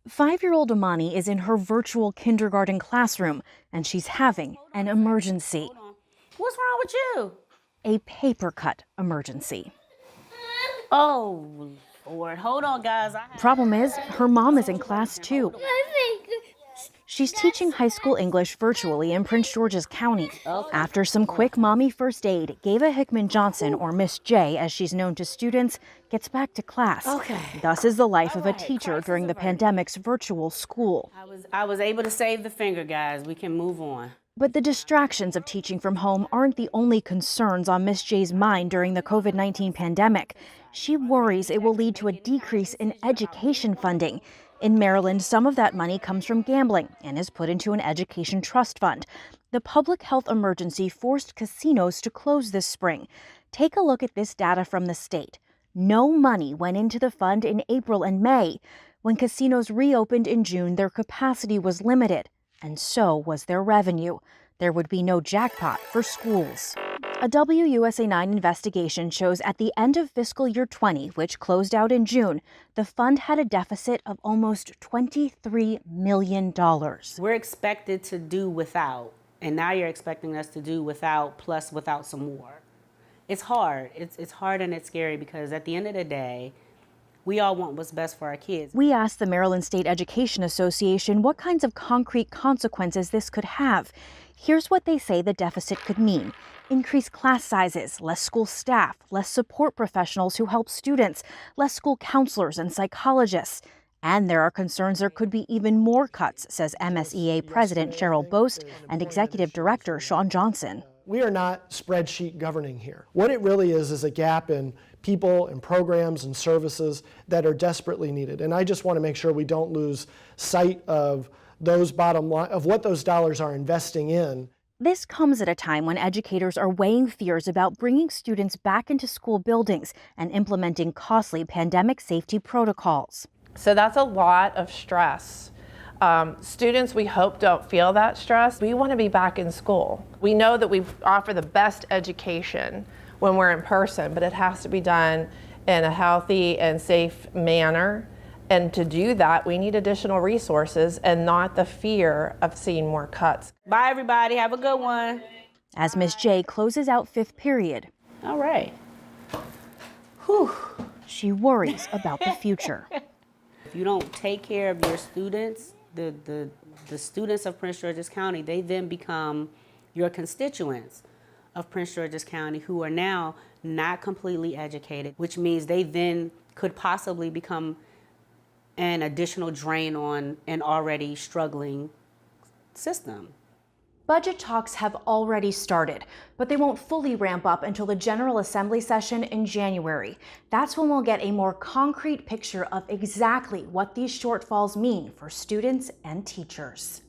5-year-old Amani is in her virtual kindergarten classroom, and she's having an emergency. What's wrong with you? A paper cut emergency. Oh, Lord. Hold on, guys. Problem is, her mom is in class too. She's teaching high school English virtually in Prince George's County. After some quick mommy first aid, Geva HICKMAN-JOHNSON, or Miss J as she's known to students, gets back to class. Thus is the life of a teacher during the pandemic's virtual school. I was able to save the finger, guys. We can move on. But the distractions of teaching from home aren't the only concerns on Miss J's mind during the COVID-19 pandemic. She worries it will lead to a decrease in education funding. In Maryland, some of that money comes from gambling and is put into an education trust fund. The public health emergency forced casinos to close this spring. Take a look at this data from the state. No money went into the fund in April and May. When casinos reopened in June, their capacity was limited, and so was their revenue. There would be no jackpot for schools. A WUSA 9 investigation shows at the end of fiscal year 20, which closed out in June, the fund had a deficit of almost $23 million. We're expected to do without, and now you're expecting us to do without plus without some more. It's hard. It's hard and it's scary because at the end of the day, we all want what's best for our kids. We asked the Maryland State Education Association what kinds of concrete consequences this could have. Here's what they say the deficit could mean. Increased class sizes, less school staff, less support professionals who help students, less school counselors and psychologists. And there are concerns there could be even more cuts, says MSEA President Cheryl BOST and Executive Director Sean Johnson. We are not spreadsheet governing here. What it really is a gap in people and programs and services that are desperately needed. And I just want to make sure we don't lose sight of those bottom line, of what those dollars are investing in. This comes at a time when educators are weighing fears about bringing students back into school buildings and implementing costly pandemic safety protocols. So that's a lot of stress. Students, we hope, don't feel that stress. We want to be back in school. We know that we offer the best education when we're in person, but it has to be done in a healthy and safe manner. And to do that, we need additional resources and not the fear of seeing more cuts. Bye, everybody. Have a good one. As Ms. J closes out fifth period. All right. Whew. She worries about the future. If you don't take care of your students, the students of Prince George's County, they then become your constituents of Prince George's County who are now not completely educated, which means they then could possibly become an additional drain on an already struggling system. Budget talks have already started, but they won't fully ramp up until the General Assembly session in January. That's when we'll get a more concrete picture of exactly what these shortfalls mean for students and teachers.